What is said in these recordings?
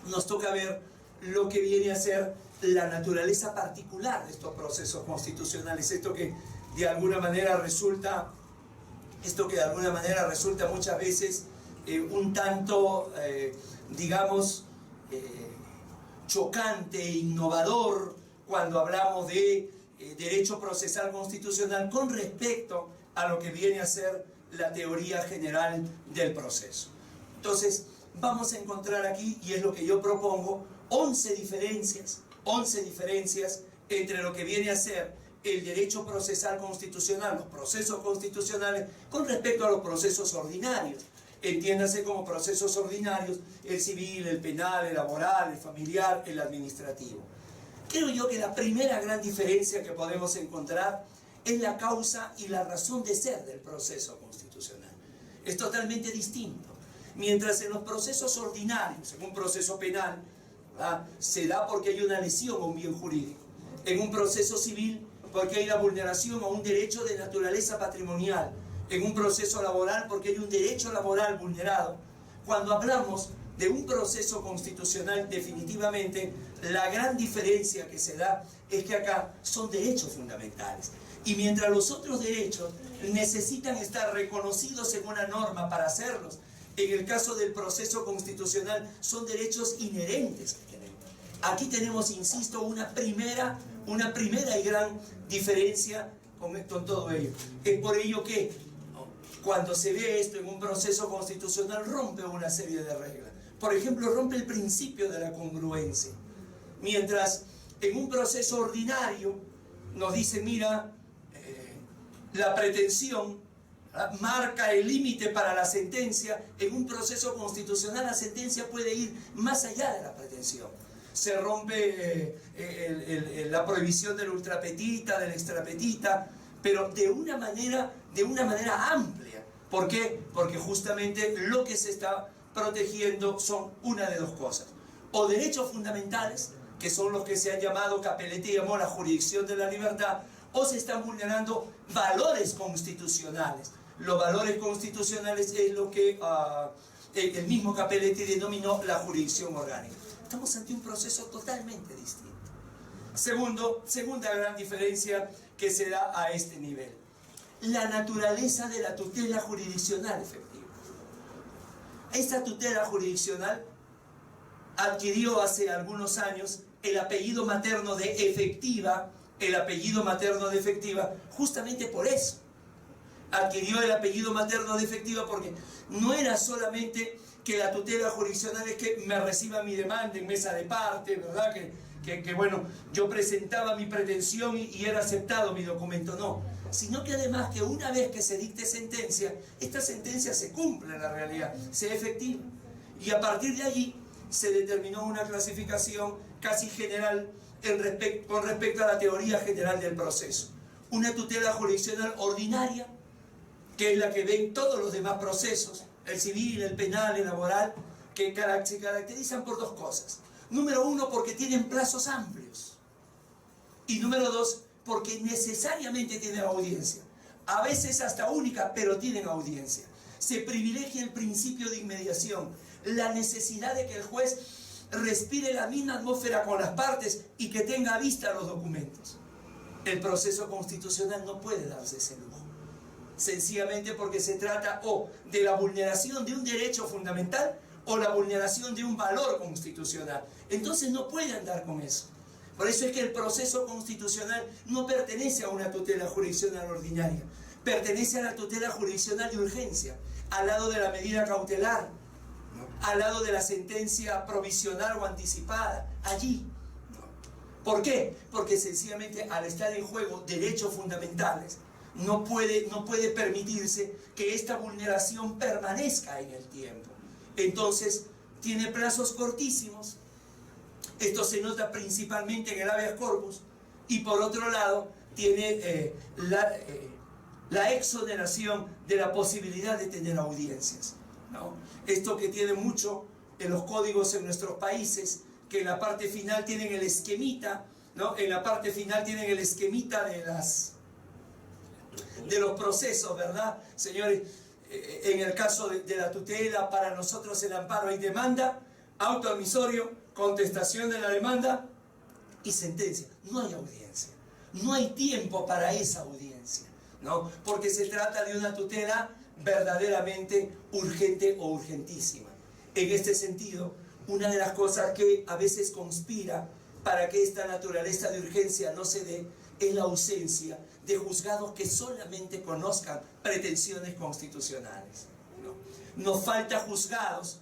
Nos toca ver lo que viene a ser la naturaleza particular de estos procesos constitucionales, esto que de alguna manera resulta muchas veces un tanto, digamos, chocante, innovador, cuando hablamos de derecho procesal constitucional con respecto a lo que viene a ser la teoría general del proceso. Entonces, vamos a encontrar aquí, y es lo que yo propongo, 11 diferencias entre lo que viene a ser el derecho procesal constitucional, los procesos constitucionales, con respecto a los procesos ordinarios. Entiéndase como procesos ordinarios el civil, el penal, el laboral, el familiar, el administrativo. Creo yo que la primera gran diferencia que podemos encontrar es la causa y la razón de ser del proceso constitucional. Es totalmente distinto. Mientras en los procesos ordinarios, en un proceso penal, se da porque hay una lesión a un bien jurídico. En un proceso civil, porque hay una vulneración a un derecho de naturaleza patrimonial. En un proceso laboral, porque hay un derecho laboral vulnerado. Cuando hablamos de un proceso constitucional, definitivamente, la gran diferencia que se da es que acá son derechos fundamentales. Y mientras los otros derechos necesitan estar reconocidos en una norma para hacerlos, en el caso del proceso constitucional son derechos inherentes que tenemos. Aquí tenemos, insisto, una primera y gran diferencia con todo ello. Es por ello que cuando se ve esto en un proceso constitucional rompe una serie de reglas. Por ejemplo, rompe el principio de la congruencia. Mientras en un proceso ordinario nos dice, mira, la pretensión marca el límite para la sentencia, en un proceso constitucional la sentencia puede ir más allá de la pretensión. Se rompe la prohibición del ultrapetita, del extrapetita, pero de una manera amplia. ¿Por qué? Porque justamente lo que se está protegiendo son una de dos cosas. O derechos fundamentales, que son los que se han llamado, Capelletti llamó la jurisdicción de la libertad, o se están vulnerando valores constitucionales. Los valores constitucionales es lo que el mismo Capelletti denominó la jurisdicción orgánica. Estamos ante un proceso totalmente distinto. Segunda gran diferencia que se da a este nivel. La naturaleza de la tutela jurisdiccional efectiva. Esta tutela jurisdiccional adquirió hace algunos años el apellido materno de efectiva, justamente por eso. Adquirió el apellido materno de efectiva porque no era solamente que la tutela jurisdiccional es que me reciba mi demanda en mesa de parte, ¿verdad? Que bueno, yo presentaba mi pretensión y era aceptado mi documento, no. Sino que además que una vez que se dicte sentencia, esta sentencia se cumple en la realidad, sea efectiva. Y a partir de allí se determinó una clasificación casi general con respecto a la teoría general del proceso. Una tutela jurisdiccional ordinaria, que es la que ven todos los demás procesos, el civil, el penal, el laboral, que se caracterizan por dos cosas. Número uno, porque tienen plazos amplios. Y número dos, porque necesariamente tienen audiencia. A veces hasta única, pero tienen audiencia. Se privilegia el principio de inmediación, la necesidad de que el juez respire la misma atmósfera con las partes y que tenga a vista los documentos. El proceso constitucional no puede darse ese lujo. Sencillamente porque se trata o de la vulneración de un derecho fundamental o la vulneración de un valor constitucional. Entonces no puede andar con eso. Por eso es que el proceso constitucional no pertenece a una tutela jurisdiccional ordinaria, pertenece a la tutela jurisdiccional de urgencia, al lado de la medida cautelar, al lado de la sentencia provisional o anticipada, allí. ¿Por qué? Porque sencillamente al estar en juego derechos fundamentales, no puede permitirse que esta vulneración permanezca en el tiempo. Entonces, tiene plazos cortísimos. Esto se nota principalmente en el habeas corpus. Y por otro lado, tiene la exoneración de la posibilidad de tener audiencias, ¿no? Esto que tiene mucho en los códigos en nuestros países, que en la parte final tienen el esquemita, ¿no? En la parte final tienen el esquemita de los procesos, ¿verdad? Señores, en el caso de la tutela, para nosotros el amparo hay demanda, auto admisorio, contestación de la demanda y sentencia. No hay audiencia, no hay tiempo para esa audiencia, ¿no? Porque se trata de una tutela verdaderamente urgente o urgentísima. En este sentido, una de las cosas que a veces conspira para que esta naturaleza de urgencia no se dé es la ausencia de juzgados que solamente conozcan pretensiones constitucionales, ¿no? Nos falta juzgados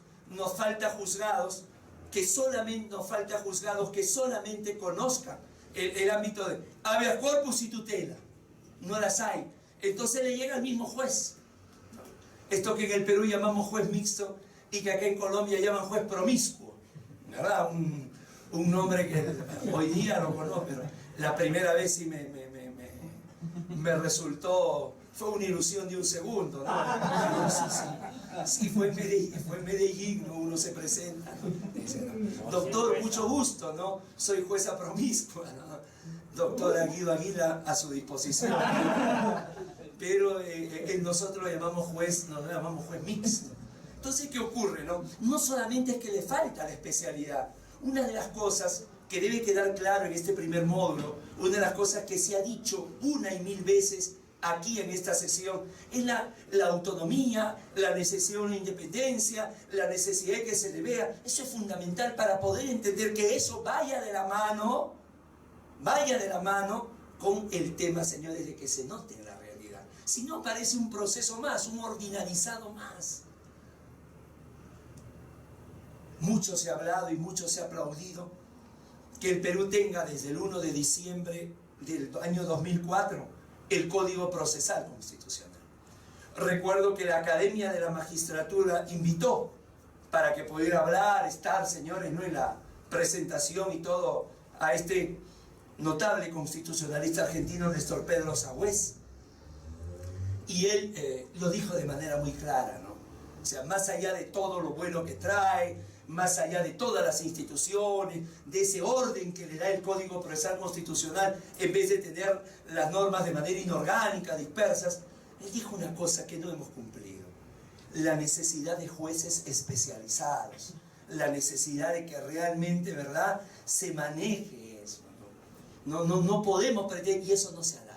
que solamente conozcan el ámbito de habeas corpus y tutela. No las hay. Entonces le llega al mismo juez. Esto que en el Perú llamamos juez mixto y que acá en Colombia llaman juez promiscuo, ¿verdad? Un nombre que hoy día lo conozco, pero la primera vez sí me resultó, fue una ilusión de un segundo, ¿no? Sí, fue en Medellín, ¿no? Uno se presenta, ¿no? Dice, ¿no? Doctor, mucho gusto, ¿no? Soy jueza promiscua, ¿no? Doctora Guido Aguila, a su disposición. Pero nosotros lo llamamos juez, no lo llamamos juez mixto. Entonces, ¿qué ocurre, no? No solamente es que le falta la especialidad. Una de las cosas que debe quedar claro en este primer módulo, una de las cosas que se ha dicho una y mil veces aquí en esta sesión, es la autonomía, la necesidad de una independencia, la necesidad de que se le vea. Eso es fundamental para poder entender que eso vaya de la mano con el tema, señores, de que se note en la realidad. Si no, parece un proceso más, un ordinarizado más. Mucho se ha hablado y mucho se ha aplaudido que el Perú tenga desde el 1 de diciembre del año 2004 el Código Procesal Constitucional. Recuerdo que la Academia de la Magistratura invitó para que pudiera hablar, estar, señores, ¿no?, en la presentación y todo, a este notable constitucionalista argentino, Néstor Pedro Sagüez. Y él lo dijo de manera muy clara, ¿no? O sea, más allá de todo lo bueno que trae, más allá de todas las instituciones, de ese orden que le da el Código Procesal Constitucional, en vez de tener las normas de manera inorgánica, dispersas, él dijo una cosa que no hemos cumplido: la necesidad de jueces especializados, la necesidad de que realmente, ¿verdad?, se maneje eso, ¿no? No podemos pretender, y eso no se ha dado.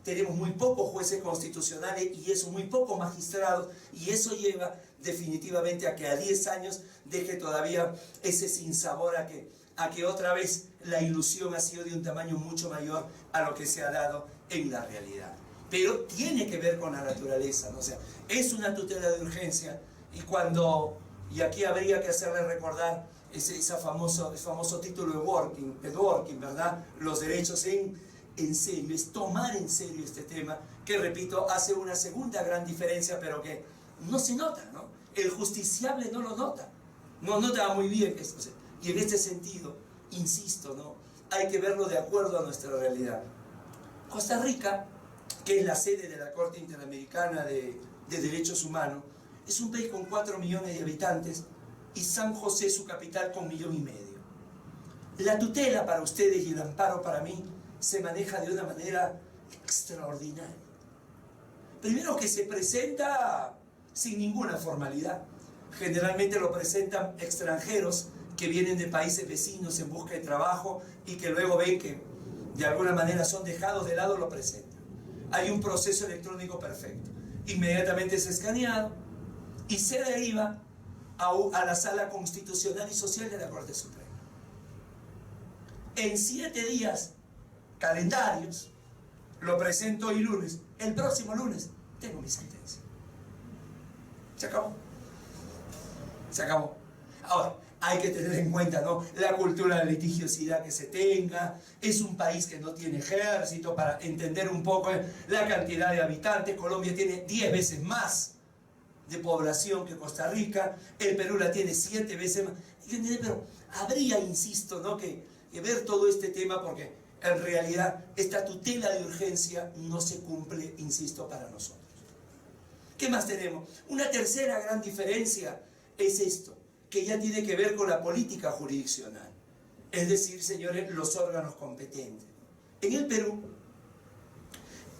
Tenemos muy pocos jueces constitucionales y eso, muy pocos magistrados, y eso lleva definitivamente a que a 10 años deje todavía ese sinsabor a que otra vez la ilusión ha sido de un tamaño mucho mayor a lo que se ha dado en la realidad. Pero tiene que ver con la naturaleza, ¿no? O sea, es una tutela de urgencia, y aquí habría que hacerle recordar ese famoso título de Dworkin, ¿verdad? Los derechos en serio, es tomar en serio este tema, que repito, hace una segunda gran diferencia, pero que no se nota, ¿no? El justiciable no lo nota, no nota muy bien esto. O sea, y en este sentido, insisto, ¿no?, hay que verlo de acuerdo a nuestra realidad. Costa Rica, que es la sede de la Corte Interamericana de Derechos Humanos, es un país con 4 millones de habitantes y San José, su capital, con 1,5 millones. La tutela para ustedes y el amparo para mí se maneja de una manera extraordinaria. Primero, que se presenta sin ninguna formalidad. Generalmente lo presentan extranjeros que vienen de países vecinos en busca de trabajo y que luego ven que de alguna manera son dejados de lado, lo presentan. Hay un proceso electrónico perfecto. Inmediatamente es escaneado y se deriva a la Sala Constitucional y Social de la Corte Suprema. En 7 días calendarios, lo presento hoy lunes, el próximo lunes tengo mi sentencia. Se acabó. Se acabó. Ahora, hay que tener en cuenta, ¿no?, la cultura de litigiosidad que se tenga. Es un país que no tiene ejército, para entender un poco la cantidad de habitantes. Colombia tiene 10 veces más de población que Costa Rica. El Perú la tiene 7 veces más. Pero habría, insisto, ¿no?, que ver todo este tema, porque en realidad esta tutela de urgencia no se cumple, insisto, para nosotros. ¿Qué más tenemos? Una tercera gran diferencia es esto, que ya tiene que ver con la política jurisdiccional. es decir, señores, los órganos competentes. En el Perú,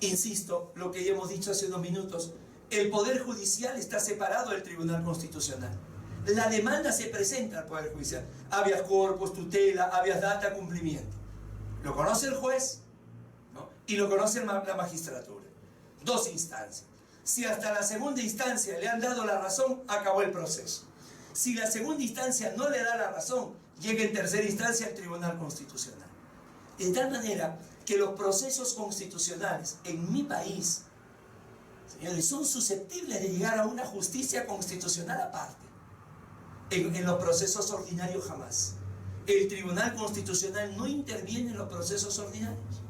insisto, lo que ya hemos dicho hace unos minutos, el Poder Judicial está separado del Tribunal Constitucional. La demanda se presenta al Poder Judicial. Habeas corpus, tutela, habeas data, cumplimiento. Lo conoce el juez, ¿no? Y lo conoce la magistratura. Dos instancias. Si hasta la segunda instancia le han dado la razón, acabó el proceso. Si la segunda instancia no le da la razón, llega en tercera instancia al Tribunal Constitucional. De tal manera que los procesos constitucionales en mi país, señores, son susceptibles de llegar a una justicia constitucional aparte. En los procesos ordinarios jamás. El Tribunal Constitucional no interviene en los procesos ordinarios.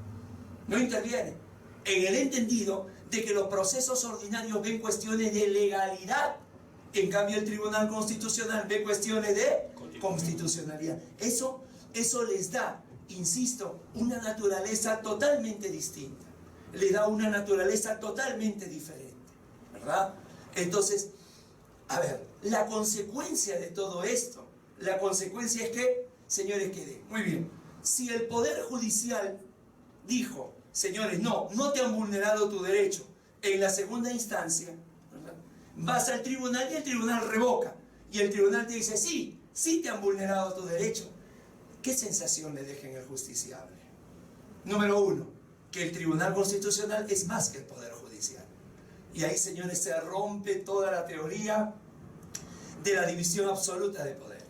No interviene. En el entendido de que los procesos ordinarios ven cuestiones de legalidad. En cambio, el Tribunal Constitucional ve cuestiones de constitucionalidad. Eso les da, insisto, una naturaleza totalmente distinta. Les da una naturaleza totalmente diferente. ¿Verdad? Entonces, a ver, la consecuencia de todo esto, la consecuencia es que, señores, quede muy bien. Si el Poder Judicial dijo, señores, no te han vulnerado tu derecho en la segunda instancia, ¿verdad? Vas al tribunal y el tribunal revoca. Y el tribunal te dice, sí te han vulnerado tu derecho. ¿Qué sensación le deja en el justiciable? Número uno, que el Tribunal Constitucional es más que el Poder Judicial. Y ahí, señores, se rompe toda la teoría de la división absoluta de poderes.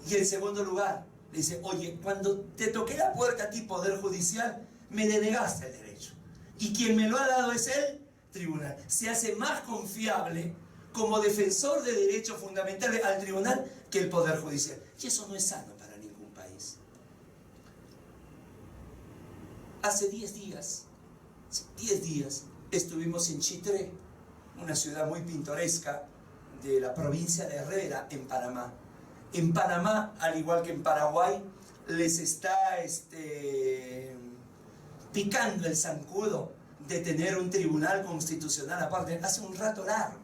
Y en segundo lugar, le dice, oye, cuando te toqué la puerta a ti, Poder Judicial, me denegaste el derecho. Y quien me lo ha dado es el tribunal. Se hace más confiable como defensor de derechos fundamentales al tribunal que el Poder Judicial. Y eso no es sano para ningún país. Hace 10 días, estuvimos en Chitré, una ciudad muy pintoresca de la provincia de Herrera, en Panamá. En Panamá, al igual que en Paraguay, les está picando el zancudo de tener un tribunal constitucional aparte, hace un rato largo.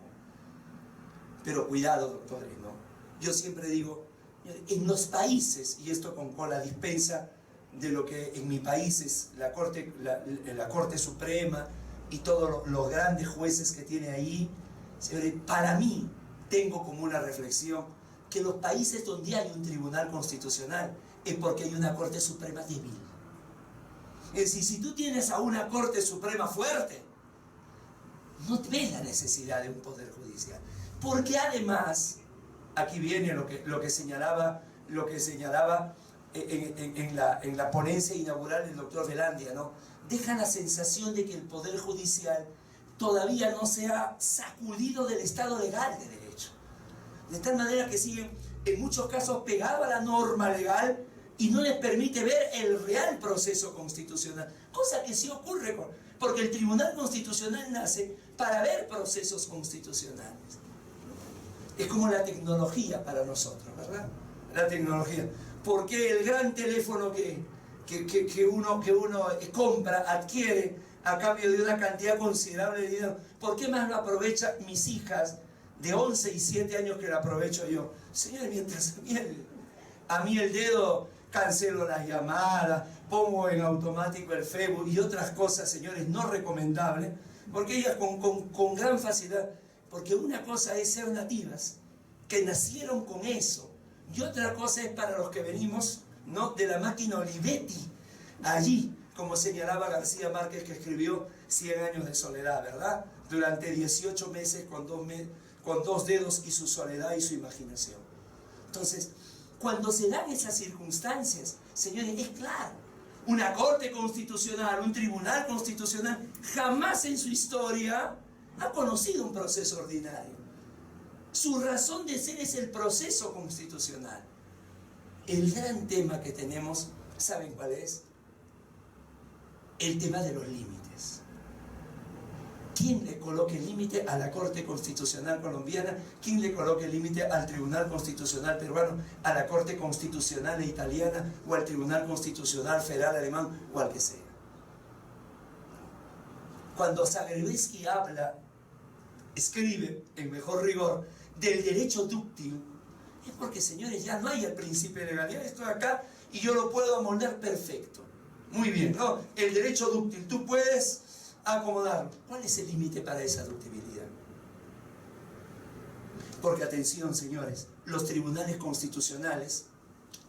Pero cuidado, doctores, ¿no? Yo siempre digo, en los países, y esto con la dispensa de lo que en mi país es la Corte Suprema y todos los grandes jueces que tiene ahí, señores, para mí, tengo como una reflexión, que los países donde hay un tribunal constitucional es porque hay una Corte Suprema débil. Es decir, si tú tienes a una Corte Suprema fuerte, no ves la necesidad de un Poder Judicial. Porque además, aquí viene lo que señalaba en la ponencia inaugural del doctor Velandia, ¿no? Deja la sensación de que el Poder Judicial todavía no se ha sacudido del Estado legal de derecho. De tal manera que siguen, en muchos casos, pegados a la norma legal y no les permite ver el real proceso constitucional. Cosa que sí ocurre, porque el Tribunal Constitucional nace para ver procesos constitucionales. Es como la tecnología para nosotros, ¿verdad? La tecnología. Porque el gran teléfono que uno compra, adquiere a cambio de una cantidad considerable de dinero, ¿por qué más lo aprovechan mis hijas de 11 y 7 años que lo aprovecho yo? Señores, mientras a mí el dedo, cancelo las llamadas, pongo en automático el Facebook y otras cosas, señores, no recomendables, porque ellas con gran facilidad, porque una cosa es ser nativas, que nacieron con eso, y otra cosa es para los que venimos, ¿no?, de la máquina Olivetti, allí, como señalaba García Márquez, que escribió 100 años de soledad, ¿verdad? Durante 18 meses con dos dedos y su soledad y su imaginación. Entonces, cuando se dan esas circunstancias, señores, es claro, una Corte Constitucional, un Tribunal Constitucional, jamás en su historia ha conocido un proceso ordinario. Su razón de ser es el proceso constitucional. El gran tema que tenemos, ¿saben cuál es? El tema de los límites. ¿Quién le coloca el límite a la Corte Constitucional colombiana? ¿Quién le coloca el límite al Tribunal Constitucional peruano, a la Corte Constitucional italiana o al Tribunal Constitucional Federal alemán o al que sea? Cuando Zagrebelsky escribe, en mejor rigor, del derecho dúctil, es porque, señores, ya no hay el principio de legalidad. Esto de acá y yo lo puedo amoldar perfecto. Muy bien, ¿no? El derecho dúctil, tú puedes acomodarlo. ¿Cuál es el límite para esa ductibilidad? Porque atención, señores, los tribunales constitucionales,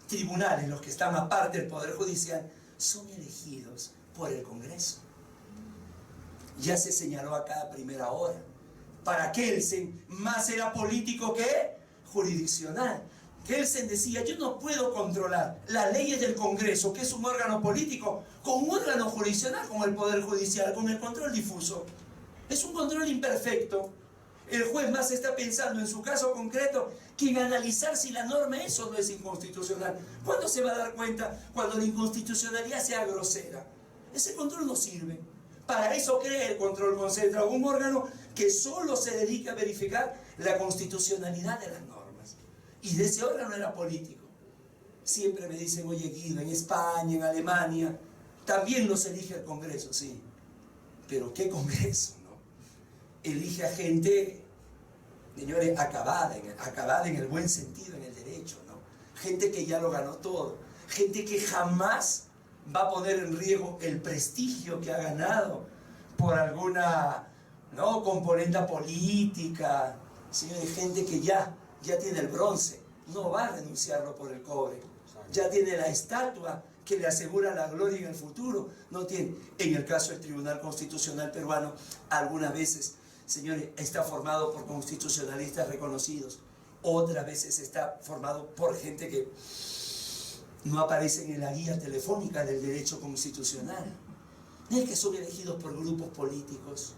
tribunales, los que están aparte del Poder Judicial, son elegidos por el Congreso. Ya se señaló acá a primera hora. Para Kelsen, más era político que jurisdiccional. Kelsen decía, yo no puedo controlar las leyes del Congreso, que es un órgano político, con un órgano jurisdiccional como el Poder Judicial, con el control difuso. Es un control imperfecto. El juez más está pensando en su caso concreto que en analizar si la norma es o no es inconstitucional. ¿Cuándo se va a dar cuenta? Cuando la inconstitucionalidad sea grosera. Ese control no sirve. Para eso crea el control concentrado, un órgano que solo se dedica a verificar la constitucionalidad de las normas. Y de ese órgano era político. Siempre me dicen, oye Guido, en España, en Alemania, también los elige el Congreso, sí. Pero ¿qué Congreso, no? Elige a gente, señores, acabada en el buen sentido, en el derecho, ¿no? Gente que ya lo ganó todo. Gente que jamás va a poner en riesgo el prestigio que ha ganado por alguna, ¿no?, componente política. Señores, gente que ya tiene el bronce, no va a renunciarlo por el cobre. Ya tiene la estatua que le asegura la gloria en el futuro. No tiene. En el caso del Tribunal Constitucional peruano, algunas veces, señores, está formado por constitucionalistas reconocidos. Otras veces está formado por gente que no aparecen en la guía telefónica del derecho constitucional. No es que son elegidos por grupos políticos.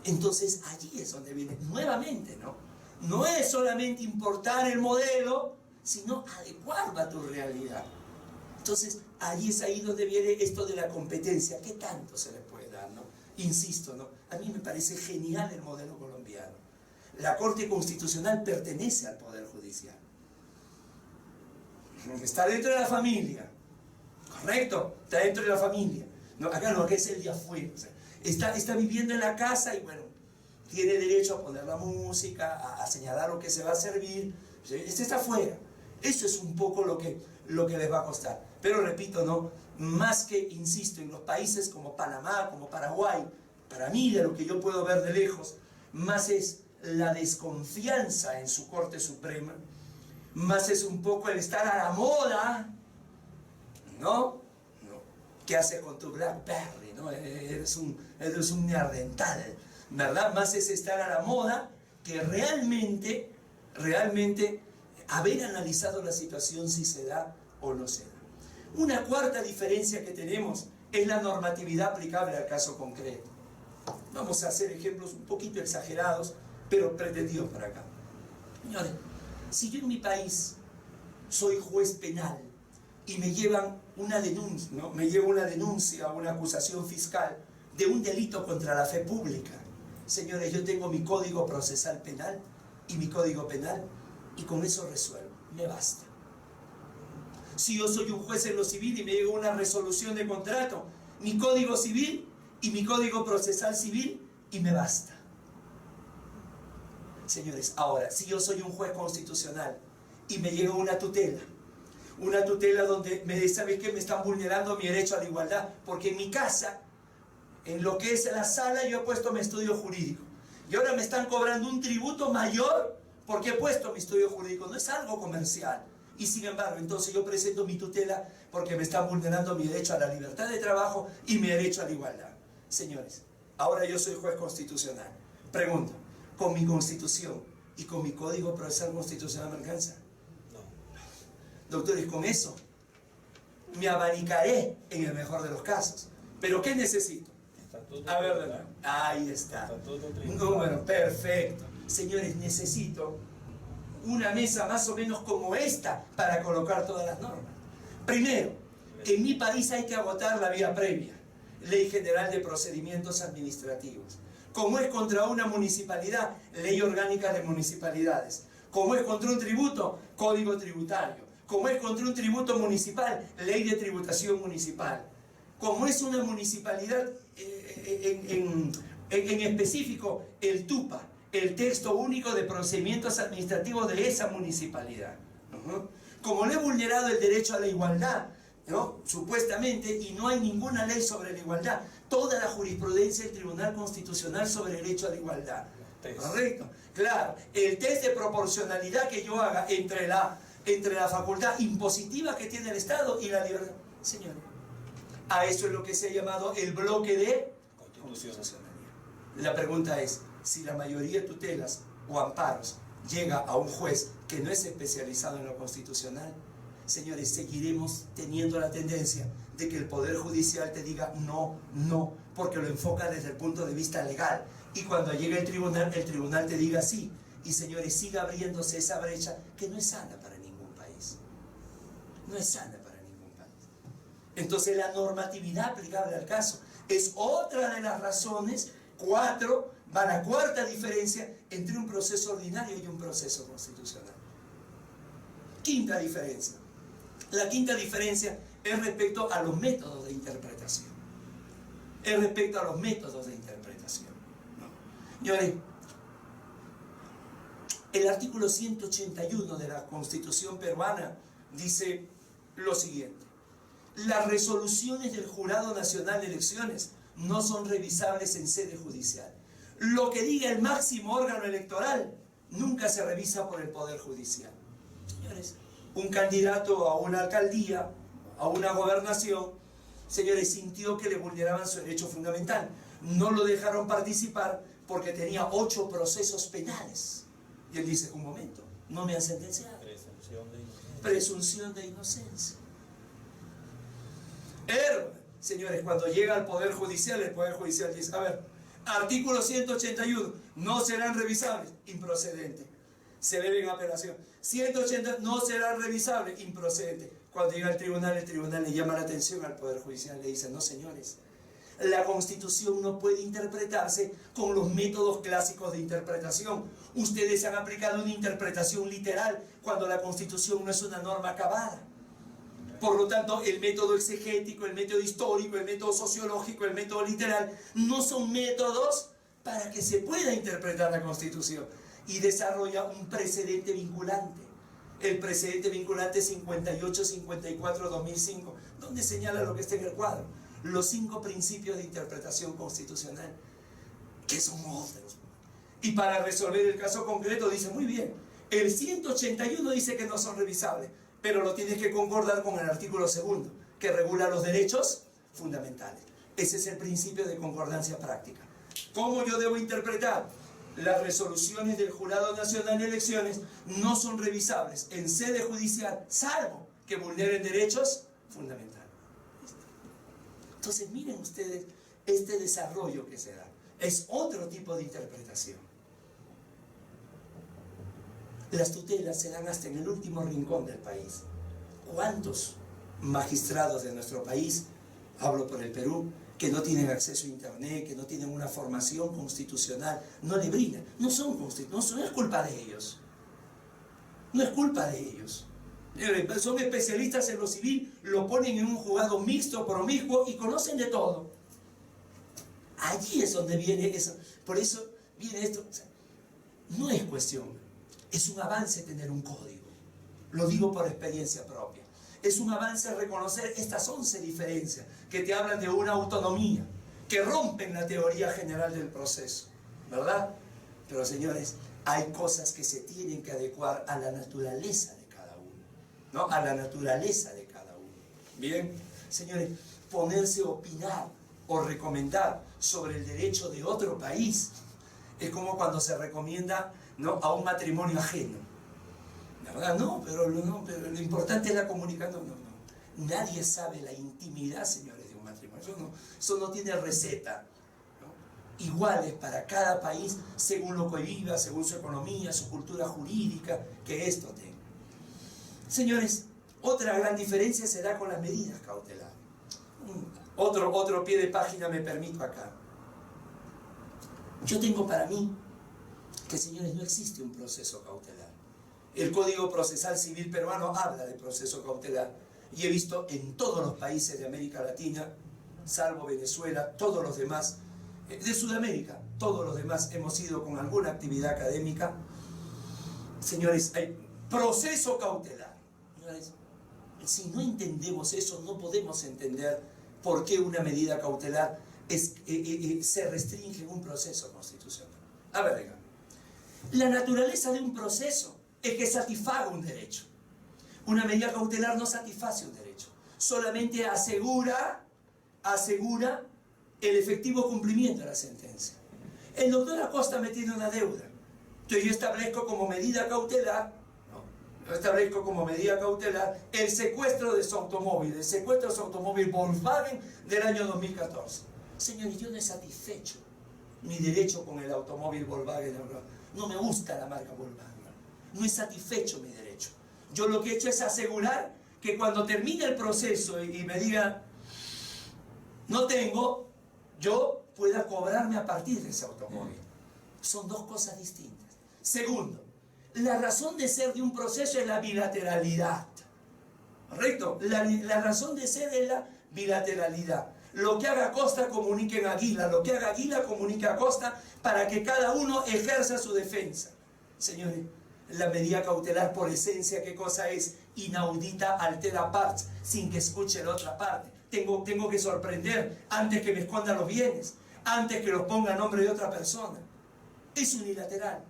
Entonces allí es donde viene nuevamente, ¿no? No es solamente importar el modelo, sino adecuarlo a tu realidad. Entonces allí es ahí donde viene esto de la competencia. ¿Qué tanto se le puede dar, no? Insisto, ¿no? A mí me parece genial el modelo colombiano. La Corte Constitucional pertenece al Poder Judicial. Está dentro de la familia, ¿correcto? Está dentro de la familia. No, acá no, acá es el de afuera. O sea, está viviendo en la casa y bueno, tiene derecho a poner la música, a señalar lo que se va a servir. Este está afuera. Eso es un poco lo que les va a costar. Pero repito, ¿no? Más que, insisto, en los países como Panamá, como Paraguay, para mí, de lo que yo puedo ver de lejos, más es la desconfianza en su Corte Suprema, más es un poco el estar a la moda, ¿no? ¿Qué haces con tu BlackBerry, no? Eres un neandertal, ¿verdad? Más es estar a la moda que realmente haber analizado la situación si se da o no se da. Una cuarta diferencia que tenemos es la normatividad aplicable al caso concreto. Vamos a hacer ejemplos un poquito exagerados, pero pretendidos para acá. Señores, si yo en mi país soy juez penal y me llevan una denuncia, ¿no? Me lleva una denuncia o una acusación fiscal de un delito contra la fe pública, señores, yo tengo mi Código Procesal Penal y mi Código Penal y con eso resuelvo, me basta. Si yo soy un juez en lo civil y me llega una resolución de contrato, mi Código Civil y mi Código Procesal Civil y me basta. Señores, ahora, si yo soy un juez constitucional y me llega una tutela donde me dice, ¿sabes qué? Me están vulnerando mi derecho a la igualdad, porque en mi casa, en lo que es la sala, yo he puesto mi estudio jurídico, y ahora me están cobrando un tributo mayor porque he puesto mi estudio jurídico, no es algo comercial, y sin embargo, entonces yo presento mi tutela porque me están vulnerando mi derecho a la libertad de trabajo y mi derecho a la igualdad. Señores, ahora yo soy juez constitucional, pregunto, ¿con mi Constitución y con mi Código Procesal Constitucional me alcanza? No. Doctores, con eso me abanicaré en el mejor de los casos. ¿Pero qué necesito? A ver, ahí está. Un número, perfecto. Señores, necesito una mesa más o menos como esta para colocar todas las normas. Primero, en mi país hay que agotar la vía previa, Ley General de Procedimientos Administrativos. Como es contra una municipalidad, Ley Orgánica de Municipalidades. Como es contra un tributo, Código Tributario. Como es contra un tributo municipal, Ley de Tributación Municipal. Como es una municipalidad en específico, el TUPA, el Texto Único de Procedimientos Administrativos de esa municipalidad. como le he vulnerado el derecho a la igualdad, ¿no? Supuestamente, y no hay ninguna ley sobre la igualdad, toda la jurisprudencia del Tribunal Constitucional sobre el derecho a la igualdad. ¿Correcto? Claro, el test de proporcionalidad que yo haga entre la facultad impositiva que tiene el Estado y la libertad. Señores, a eso es lo que se ha llamado el bloque de constitucionalidad. La pregunta es, si la mayoría de tutelas o amparos llega a un juez que no es especializado en lo constitucional, señores, seguiremos teniendo la tendencia de que el Poder Judicial te diga no, no, porque lo enfoca desde el punto de vista legal. Y cuando llegue el tribunal te diga sí. Y señores, siga abriéndose esa brecha que no es sana para ningún país. No es sana para ningún país. Entonces la normatividad aplicable al caso es otra de las razones, va la cuarta diferencia entre un proceso ordinario y un proceso constitucional. Quinta diferencia. La quinta diferencia es respecto a los métodos de interpretación. Es respecto a los métodos de interpretación. Señores, el artículo 181 de la Constitución peruana dice lo siguiente: las resoluciones del Jurado Nacional de Elecciones no son revisables en sede judicial. Lo que diga el máximo órgano electoral nunca se revisa por el Poder Judicial. Señores, un candidato a una alcaldía, a una gobernación, señores, sintió que le vulneraban su derecho fundamental. No lo dejaron participar porque tenía 8 procesos penales. Y él dice, un momento, no me han sentenciado. Presunción de inocencia. Presunción de inocencia. Señores, cuando llega al Poder Judicial, el Poder Judicial dice, a ver, artículo 181, no serán revisables, improcedente. Se debe en apelación. 180, no será revisable, improcedente. Cuando llega al tribunal, el tribunal le llama la atención al Poder Judicial, le dice, no señores, la Constitución no puede interpretarse con los métodos clásicos de interpretación. Ustedes han aplicado una interpretación literal cuando la Constitución no es una norma acabada. Por lo tanto, el método exegético, el método histórico, el método sociológico, el método literal, no son métodos para que se pueda interpretar la Constitución. Y desarrolla un precedente vinculante. El precedente vinculante 58-54-2005, donde señala lo que está en el cuadro. Los 5 principios de interpretación constitucional, que son otros. Y para resolver el caso concreto dice, muy bien, el 181 dice que no son revisables, pero lo tienes que concordar con el artículo 2, que regula los derechos fundamentales. Ese es el principio de concordancia práctica. ¿Cómo yo debo interpretar? Las resoluciones del Jurado Nacional de Elecciones no son revisables en sede judicial, salvo que vulneren derechos fundamentales. Entonces miren ustedes este desarrollo que se da. Es otro tipo de interpretación. Las tutelas se dan hasta en el último rincón del país. ¿Cuántos magistrados de nuestro país, hablo por el Perú, que no tienen acceso a internet, que no tienen una formación constitucional, no le brindan? No son constitucionales, no es culpa de ellos. No es culpa de ellos. Son especialistas en lo civil, lo ponen en un juzgado mixto, promiscuo y conocen de todo. Allí es donde viene eso. Por eso viene esto. O sea, no es cuestión, es un avance tener un código. Lo digo por experiencia propia. Es un avance reconocer estas 11 diferencias que te hablan de una autonomía, que rompen la teoría general del proceso, ¿verdad? Pero señores, hay cosas que se tienen que adecuar a la naturaleza de cada uno, ¿no? A la naturaleza de cada uno. Bien, señores, ponerse a opinar o recomendar sobre el derecho de otro país es como cuando se recomienda, ¿no?, a un matrimonio ajeno. La verdad, pero lo importante es la comunicación. No. Nadie sabe la intimidad, señores, de un matrimonio. Eso no tiene receta, ¿no? Iguales para cada país, según lo que viva, según su economía, su cultura jurídica, que esto tenga. Señores, otra gran diferencia se da con las medidas cautelares. Otro pie de página me permito acá. Yo tengo para mí que, señores, no existe un proceso cautelar. El Código Procesal Civil peruano habla de proceso cautelar y he visto en todos los países de América Latina, salvo Venezuela, todos los demás, de Sudamérica, todos los demás hemos ido con alguna actividad académica. Señores, hay proceso cautelar. Señores, Si no entendemos eso, no podemos entender por qué una medida cautelar se restringe en un proceso constitucional. A ver, venga. La naturaleza de un proceso es que satisfaga un derecho. Una medida cautelar no satisface un derecho, solamente asegura el efectivo cumplimiento de la sentencia. El doctor Acosta me tiene una deuda, entonces yo establezco como medida cautelar, el secuestro de su automóvil, el secuestro de su automóvil Volkswagen del año 2014. Señores, yo no he satisfecho mi derecho con el automóvil Volkswagen. No me gusta la marca Volkswagen. No he satisfecho mi derecho. Yo lo que he hecho es asegurar que cuando termine el proceso y me diga no tengo, yo pueda cobrarme a partir de ese automóvil. Son dos cosas distintas. Segundo, la razón de ser de un proceso es la bilateralidad. ¿Correcto? La razón de ser es la bilateralidad. Lo que haga Acosta comunique en Aguila, lo que haga Aguila comunique a Acosta para que cada uno ejerza su defensa. Señores, la medida cautelar por esencia, ¿qué cosa es? Inaudita altera partes, sin que escuche la otra parte. Tengo que sorprender antes que me esconda los bienes, antes que los ponga a nombre de otra persona. Es unilateral.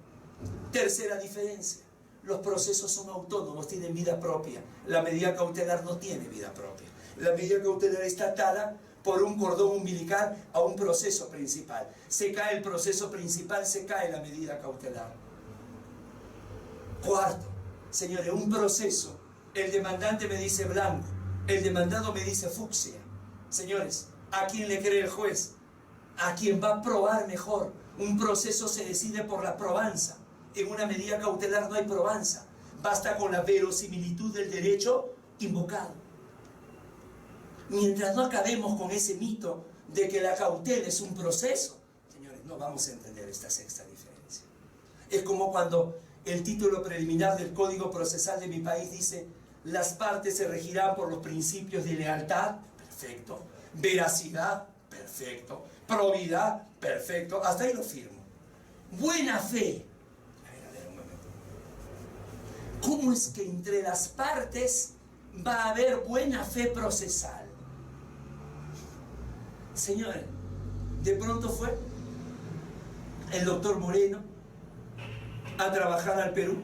Tercera diferencia, los procesos son autónomos, tienen vida propia. La medida cautelar no tiene vida propia. La medida cautelar está atada por un cordón umbilical a un proceso principal. Se cae el proceso principal, se cae la medida cautelar. Cuarto, señores, un proceso, el demandante me dice blanco, el demandado me dice fucsia. Señores, ¿a quién le cree el juez? A quien va a probar mejor. Un proceso se decide por la probanza. En una medida cautelar no hay probanza. Basta con la verosimilitud del derecho invocado. Mientras no acabemos con ese mito de que la cautela es un proceso, señores, no vamos a entender esta sexta diferencia. Es como cuando el título preliminar del Código Procesal de mi país dice: las partes se regirán por los principios de lealtad, perfecto, veracidad, perfecto, probidad, perfecto, hasta ahí lo firmo. Buena fe. A ver, un momento. ¿Cómo es que entre las partes va a haber buena fe procesal? Señores, de pronto fue el doctor Moreno a trabajar al Perú,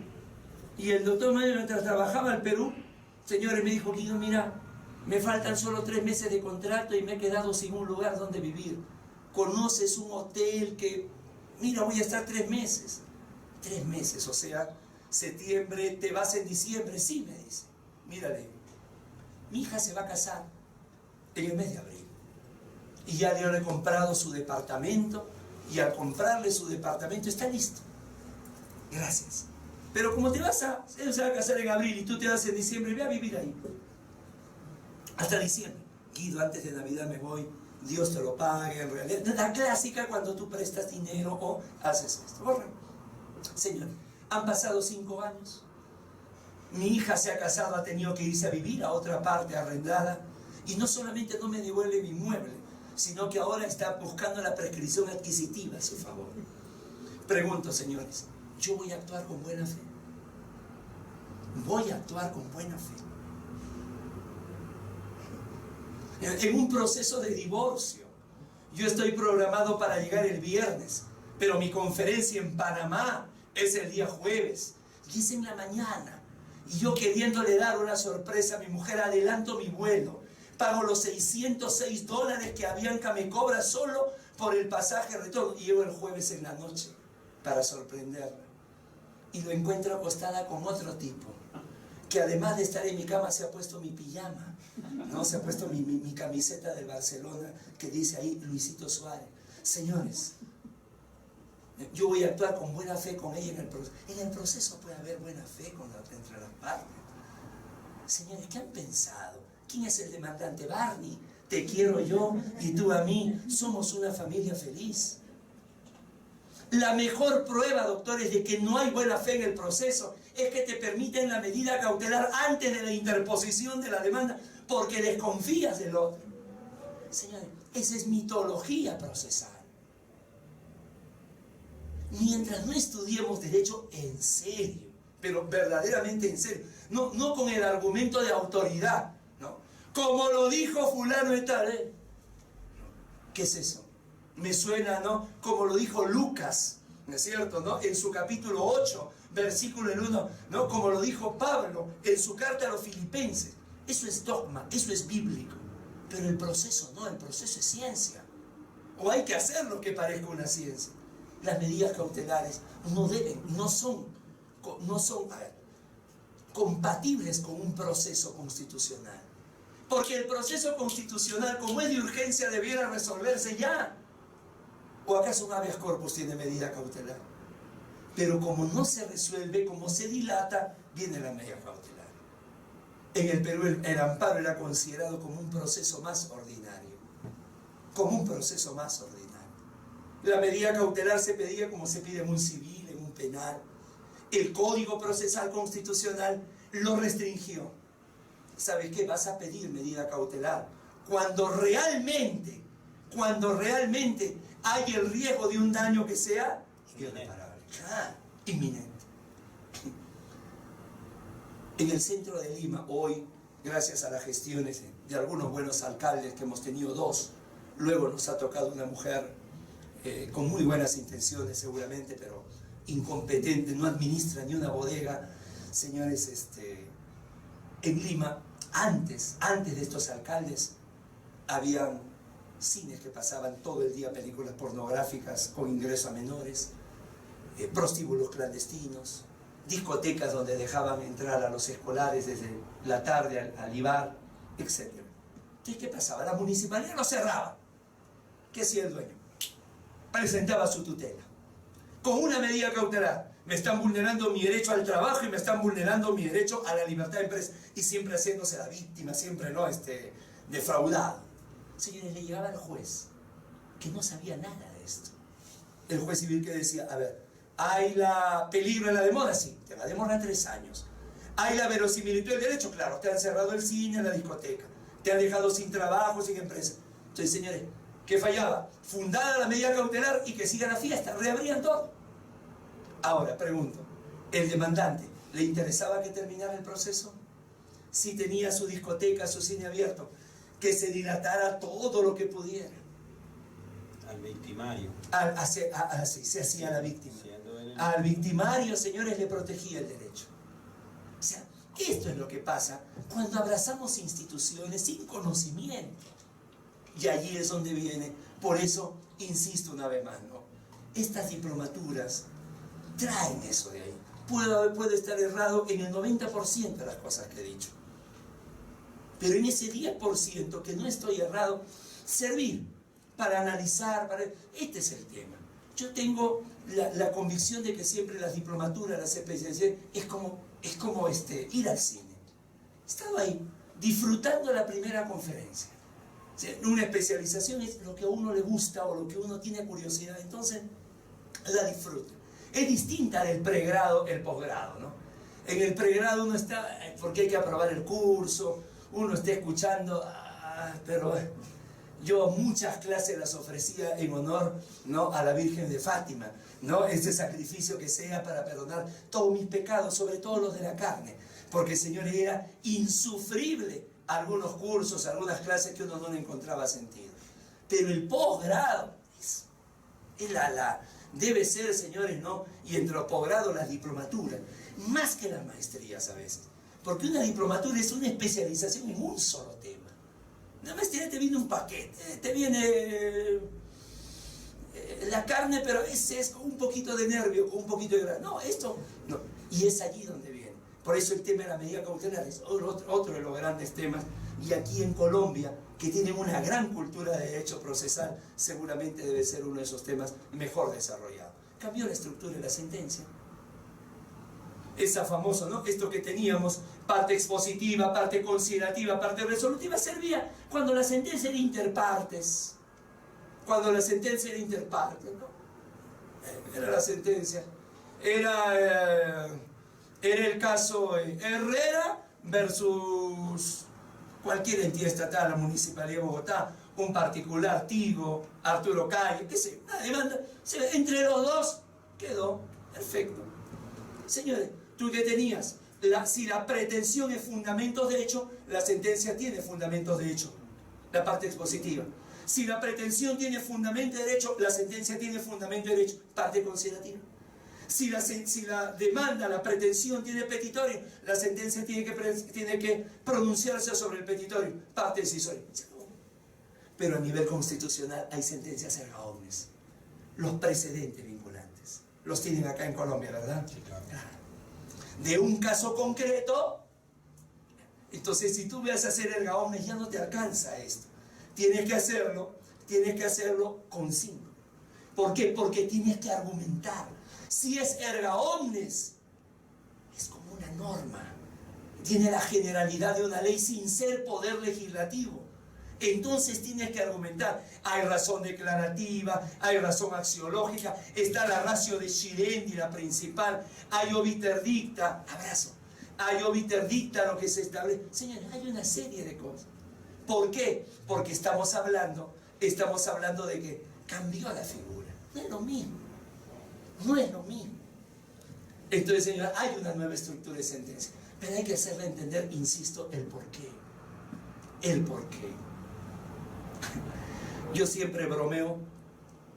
y el doctor Moreno, mientras trabajaba al Perú, señores, me dijo: Guido, mira, me faltan solo 3 meses de contrato y me he quedado sin un lugar donde vivir. ¿Conoces un hotel que, mira, voy a estar 3 meses? 3 meses, o sea, septiembre, ¿te vas en diciembre? Sí, me dice. Mírale, mi hija se va a casar en el mes de abril. Y ya le he comprado su departamento, y al comprarle su departamento está listo. Gracias. Pero como él se va a casar en abril y tú te vas en diciembre, ve a vivir ahí. Hasta diciembre. Guido, antes de Navidad me voy, Dios te lo pague, en realidad. La clásica cuando tú prestas dinero o haces esto. Correcto. Señor, han pasado 5 años. Mi hija se ha casado, ha tenido que irse a vivir a otra parte arrendada. Y no solamente no me devuelve mi inmueble, sino que ahora está buscando la prescripción adquisitiva a su favor. Pregunto, señores, ¿yo voy a actuar con buena fe? Voy a actuar con buena fe. En un proceso de divorcio, yo estoy programado para llegar el viernes, pero mi conferencia en Panamá es el día jueves, y es en la mañana. Y yo, queriéndole dar una sorpresa a mi mujer, adelanto mi vuelo, pago los $606 que Avianca me cobra solo por el pasaje retorno, y llego el jueves en la noche para sorprenderla. Y lo encuentro acostada con otro tipo, que además de estar en mi cama se ha puesto mi pijama, ¿no? Se ha puesto mi camiseta del Barcelona que dice ahí Luisito Suárez. Señores, yo voy a actuar con buena fe con ella en el proceso. En el proceso puede haber buena fe entre las partes. Señores, ¿qué han pensado? ¿Quién es el demandante? Barney, te quiero yo y tú a mí, somos una familia feliz. La mejor prueba, doctores, de que no hay buena fe en el proceso es que te permiten la medida cautelar antes de la interposición de la demanda, porque desconfías del otro. Señores, esa es mitología procesal. Mientras no estudiemos derecho en serio, pero verdaderamente en serio, no con el argumento de autoridad, ¿no? Como lo dijo fulano y tal, ¿eh? ¿Qué es eso? Me suena, ¿no? Como lo dijo Lucas, ¿no es cierto? ¿No? En su capítulo 8, versículo 1, ¿no? Como lo dijo Pablo en su carta a los filipenses. Eso es dogma, eso es bíblico. Pero el proceso no, el proceso es ciencia. O hay que hacer lo que parezca una ciencia. Las medidas cautelares no son compatibles con un proceso constitucional. Porque el proceso constitucional, como es de urgencia, debiera resolverse ya. ¿O acaso un habeas corpus tiene medida cautelar? Pero como no se resuelve, como se dilata, viene la medida cautelar. En el Perú el amparo era considerado como un proceso más ordinario. Como un proceso más ordinario. La medida cautelar se pedía como se pide en un civil, en un penal. El Código Procesal Constitucional lo restringió. ¿Sabes qué? Vas a pedir medida cautelar cuando realmente hay el riesgo de un daño que sea irreparable, inminente. En el centro de Lima, hoy, gracias a las gestiones de algunos buenos alcaldes, que hemos tenido dos, luego nos ha tocado una mujer con muy buenas intenciones seguramente, pero incompetente, no administra ni una bodega. Señores, en Lima, antes de estos alcaldes, habían cines que pasaban todo el día películas pornográficas con ingreso a menores, prostíbulos clandestinos, discotecas donde dejaban entrar a los escolares desde la tarde al IBAR, etc. Entonces, ¿qué pasaba? La municipalidad lo cerraba. ¿Qué hacía el dueño? Presentaba su tutela con una medida cautelar. Me están vulnerando mi derecho al trabajo y me están vulnerando mi derecho a la libertad de empresa. Y siempre haciéndose la víctima, siempre, ¿no? Defraudado. Señores, le llegaba al juez, que no sabía nada de esto. El juez civil que decía, a ver, ¿hay peligro en la demora? Sí, te va a demorar 3 años. ¿Hay la verosimilitud del derecho? Claro, te han cerrado el cine, la discoteca. Te han dejado sin trabajo, sin empresa. Entonces, señores, ¿qué fallaba? Fundada la medida cautelar y que siga la fiesta, reabrían todo. Ahora, pregunto, ¿el demandante le interesaba que terminara el proceso? Si tenía su discoteca, su cine abierto, que se dilatara todo lo que pudiera. Al victimario. Se hacía la víctima. Al victimario, señores, le protegía el derecho. O sea, esto es lo que pasa cuando abrazamos instituciones sin conocimiento. Y allí es donde viene. Por eso, insisto una vez más, ¿no? Estas diplomaturas traen eso de ahí. Puedo estar errado en el 90% de las cosas que he dicho. Pero en ese 10% que no estoy errado, servir para analizar, este es el tema. Yo tengo la convicción de que siempre las diplomaturas, las especializaciones, es como ir al cine. Estaba ahí, disfrutando la primera conferencia. O sea, una especialización es lo que a uno le gusta o lo que uno tiene curiosidad, entonces la disfruta. Es distinta del pregrado, el posgrado, ¿no? En el pregrado uno está, porque hay que aprobar el curso, uno está escuchando, pero yo muchas clases las ofrecía en honor, ¿no?, a la Virgen de Fátima, ¿no? Ese sacrificio que sea para perdonar todos mis pecados, sobre todo los de la carne, porque, señores, era insufrible algunos cursos, algunas clases que uno no le encontraba sentido. Pero el posgrado debe ser, señores, ¿no? Y entre los posgrados las diplomaturas, más que las maestrías a veces. Porque una diplomatura es una especialización en un solo tema. Una maestría te viene un paquete, te viene la carne, pero ese es con un poquito de nervio, con un poquito de grano. No, esto no. Y es allí donde viene. Por eso el tema de la medida cautelar es otro de los grandes temas. Y aquí en Colombia, que tienen una gran cultura de derecho procesal, seguramente debe ser uno de esos temas mejor desarrollado. Cambió la estructura de la sentencia. Esa famosa, ¿no? Esto que teníamos, parte expositiva, parte considerativa, parte resolutiva, servía cuando la sentencia era interpartes. Cuando la sentencia era interpartes, ¿no? Era la sentencia. Era el caso Herrera versus cualquier entidad estatal, la Municipalidad de Bogotá, un particular, Tigo, Arturo Calle, qué sé, una demanda. Entre los dos quedó perfecto. Señores, ¿Tú qué tenías? Si la pretensión es fundamentos de hecho, la sentencia tiene fundamentos de hecho, la parte expositiva. Si la pretensión tiene fundamento de derecho, la sentencia tiene fundamento de derecho, parte considerativa. Si la demanda, la pretensión tiene petitorio, la sentencia tiene que pronunciarse sobre el petitorio, parte decisoria. Pero a nivel constitucional hay sentencias erga omnes. Los precedentes vinculantes. Los tienen acá en Colombia, ¿verdad? Sí, claro. De un caso concreto. Entonces, si tú vas a hacer erga omnes, ya no te alcanza esto. Tienes que hacerlo con 5. ¿Por qué? Porque tienes que argumentar. Si es erga omnes, es como una norma. Tiene la generalidad de una ley sin ser poder legislativo. Entonces tienes que argumentar. Hay razón declarativa, hay razón axiológica, está la ratio de Scirendi, la principal, hay obiter dicta, abrazo, hay obiter dicta lo que se establece. Señores, hay una serie de cosas. ¿Por qué? Porque estamos hablando de que cambió la figura. No es lo mismo. No es lo mismo. Entonces, señora, hay una nueva estructura de sentencia. Pero hay que hacerle entender, insisto, el porqué. El porqué. Yo siempre bromeo,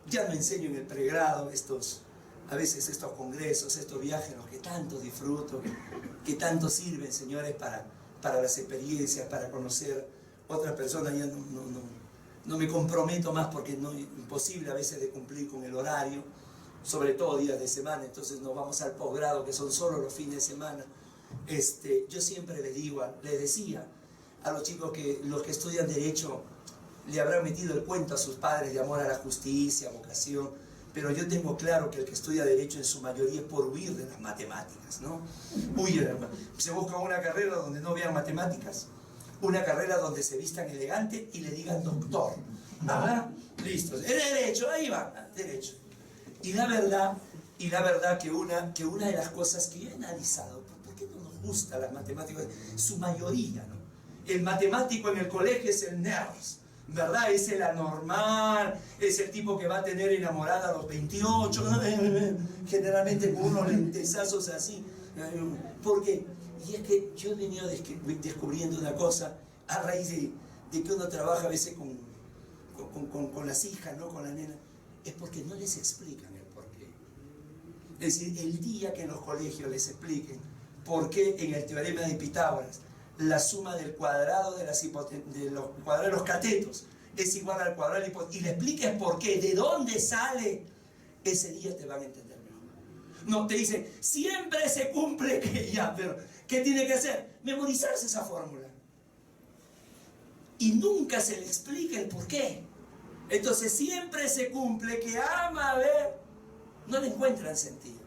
ya no enseño en el pregrado a veces estos congresos, estos viajes, los que tanto disfruto, que tanto sirven, señores, para las experiencias, para conocer otras personas. Ya no me comprometo más porque es imposible a veces de cumplir con el horario, sobre todo días de semana. Entonces nos vamos al posgrado, que son solo los fines de semana. Yo siempre le decía a los chicos que los que estudian Derecho le habrán metido el cuento a sus padres de amor a la justicia, vocación, pero yo tengo claro que el que estudia Derecho en su mayoría es por huir de las matemáticas, ¿no? Se busca una carrera donde no vean matemáticas, una carrera donde se vistan elegante y le digan doctor, ¿verdad? Listo, es Derecho, ahí va, Derecho. Y la verdad que una de las cosas que yo he analizado, ¿por qué no nos gustan las matemáticas? Su mayoría, ¿no? El matemático en el colegio es el nerd, ¿verdad? Es el anormal, es el tipo que va a tener enamorada a los 28, generalmente con unos lentezazos así. ¿Por qué? Y es que yo he venido descubriendo una cosa a raíz de que uno trabaja a veces con las hijas, ¿no? Con la nena, es porque no les explican el porqué. Es decir, el día que en los colegios les expliquen por qué en el teorema de Pitágoras la suma del cuadrado de los cuadrados de los catetos es igual al cuadrado de la hipotenusa, y le expliques por qué, de dónde sale, ese día te van a entender mejor. No, te dicen, siempre se cumple que ya, pero ¿qué tiene que hacer? Memorizarse esa fórmula. Y nunca se le explica el por qué. Entonces siempre se cumple que ama a ver, no le encuentran sentido.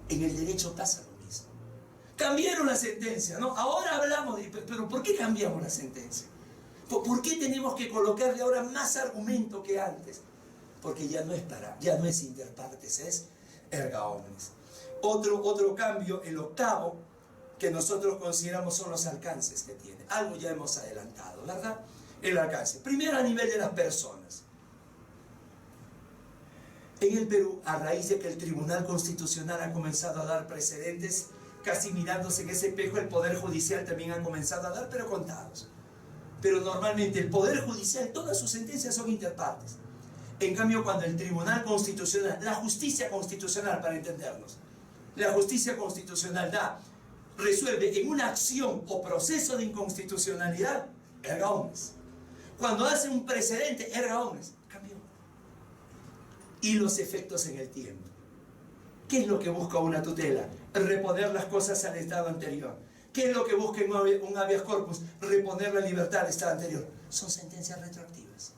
En el derecho pasa lo mismo. Cambiaron la sentencia, ¿no? Ahora hablamos de, pero ¿por qué cambiamos la sentencia? ¿Por qué tenemos que colocarle ahora más argumento que antes? Porque ya no es inter partes, es erga omnes. Otro cambio, el octavo, que nosotros consideramos son los alcances que tiene. Algo ya hemos adelantado, ¿verdad? El alcance. Primero a nivel de las personas. En el Perú, a raíz de que el Tribunal Constitucional ha comenzado a dar precedentes, casi mirándose en ese espejo, el Poder Judicial también ha comenzado a dar, pero contados. Pero normalmente el Poder Judicial, todas sus sentencias son interpartes. En cambio, cuando el Tribunal Constitucional, la justicia constitucional, para entendernos, la justicia constitucional resuelve en una acción o proceso de inconstitucionalidad, erga omnes. Cuando hace un precedente, erga omnes, cambió. Y los efectos en el tiempo. ¿Qué es lo que busca una tutela? Reponer las cosas al estado anterior. ¿Qué es lo que busca un habeas corpus? Reponer la libertad al estado anterior. Son sentencias retroactivas.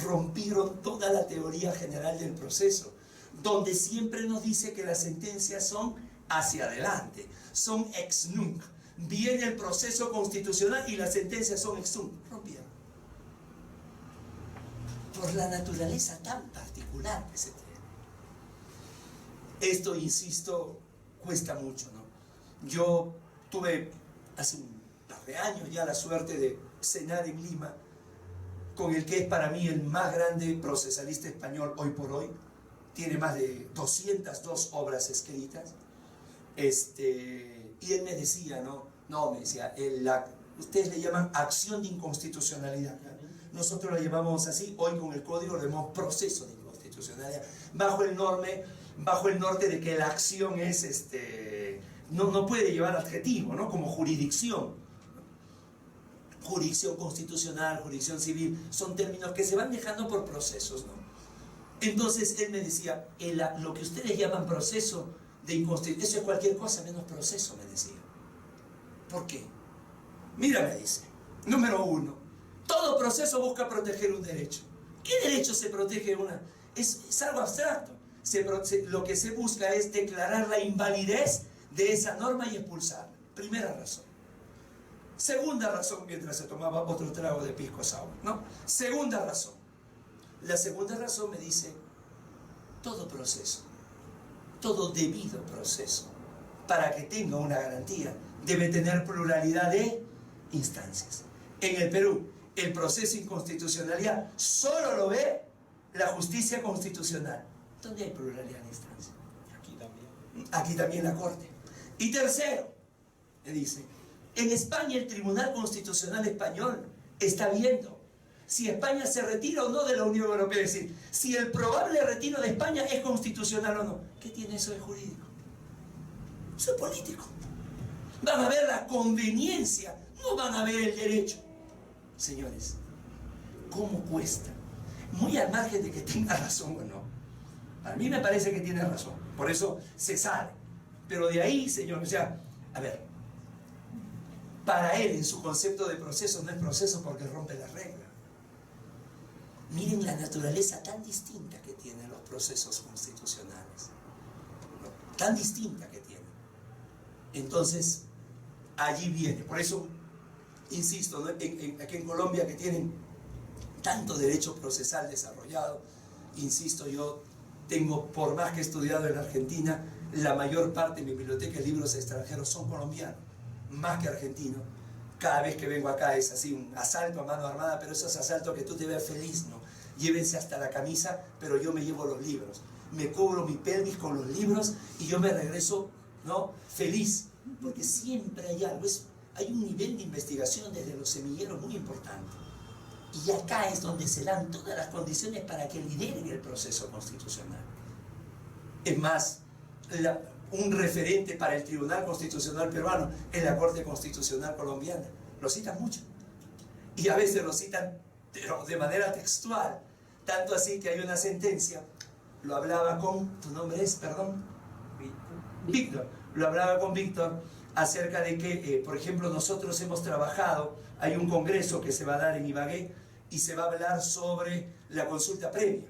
Rompieron toda la teoría general del proceso, donde siempre nos dice que las sentencias son hacia adelante, son ex nunc. Viene el proceso constitucional y las sentencias son ex nunc. Rompieron. Por la naturaleza tan particular que se tiene. Esto, insisto, cuesta mucho, ¿no? Yo tuve hace un par de años ya la suerte de cenar en Lima con el que es para mí el más grande procesalista español hoy por hoy. Tiene más de 202 obras escritas. Y él me decía, no, me decía, ustedes le llaman acción de inconstitucionalidad. Nosotros lo llamamos así, hoy con el código lo llamamos proceso de inconstitucionalidad, bajo el norte de que la acción es, no puede llevar adjetivo, ¿no? Como jurisdicción. Jurisdicción constitucional, jurisdicción civil, son términos que se van dejando por procesos, ¿no? Entonces él me decía, lo que ustedes llaman proceso de inconstitucionalidad, eso es cualquier cosa menos proceso, me decía. ¿Por qué? Mira, me dice, número 1, todo proceso busca proteger un derecho. ¿Qué derecho se protege Es algo abstracto. Lo que se busca es declarar la invalidez de esa norma y expulsarla. Primera razón. Segunda razón, mientras se tomaba otro trago de pisco sour, ¿no? Segunda razón. La segunda razón me dice, todo proceso, todo debido proceso, para que tenga una garantía, debe tener pluralidad de instancias. En el Perú, el proceso de inconstitucionalidad solo lo ve la justicia constitucional. ¿Dónde hay pluralidad de instancias? Aquí también. Aquí también la Corte. Y tercero, me dice, en España el Tribunal Constitucional Español está viendo si España se retira o no de la Unión Europea, es decir, si el probable retiro de España es constitucional o no. ¿Qué tiene eso de jurídico? Eso es político. Van a ver la conveniencia, no van a ver el derecho. Señores, ¿cómo cuesta? Muy al margen de que tenga razón o no. A mí me parece que tiene razón, por eso se sale. Pero de ahí, señores, o sea, a ver, para él, en su concepto de proceso, no es proceso porque rompe la regla. Miren la naturaleza tan distinta que tienen los procesos constitucionales. ¿No? Tan distinta que tienen. Entonces, allí viene. Por eso, insisto, ¿no? Aquí en Colombia, que tienen tanto derecho procesal desarrollado, insisto, yo tengo, por más que he estudiado en Argentina, la mayor parte de mi biblioteca de libros extranjeros son colombianos, más que argentinos. Cada vez que vengo acá es así, un asalto a mano armada, pero esos asaltos que tú te veas feliz, ¿no? Llévense hasta la camisa, pero yo me llevo los libros. Me cubro mi pelvis con los libros y yo me regreso, ¿no? Feliz, porque siempre hay algo, hay un nivel de investigación desde los semilleros muy importante. Y acá es donde se dan todas las condiciones para que lideren el proceso constitucional. Es más, un referente para el Tribunal Constitucional peruano es la Corte Constitucional colombiana. Lo citan mucho. Y a veces lo citan de manera textual. Tanto así que hay una sentencia, lo hablaba con, ¿tu nombre es, perdón? Víctor. Lo hablaba con Víctor acerca de que, por ejemplo, nosotros hemos trabajado, hay un congreso que se va a dar en Ibagué y se va a hablar sobre la consulta previa.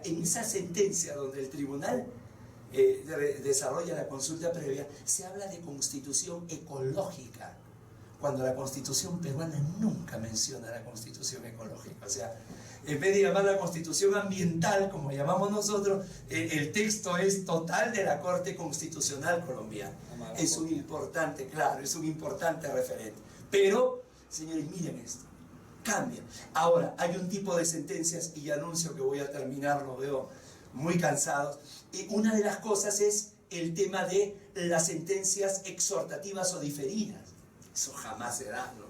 En esa sentencia donde el tribunal desarrolla la consulta previa, se habla de constitución ecológica, cuando la constitución peruana nunca menciona la constitución ecológica. O sea, en vez de llamar la constitución ambiental, como llamamos nosotros, el texto es total de la Corte Constitucional colombiana. Es un importante, claro, es un importante referente. Pero, señores, miren esto, cambia. Ahora, hay un tipo de sentencias, y anuncio que voy a terminar, lo veo muy cansados, y una de las cosas es el tema de las sentencias exhortativas o diferidas. Eso jamás se da, ¿no?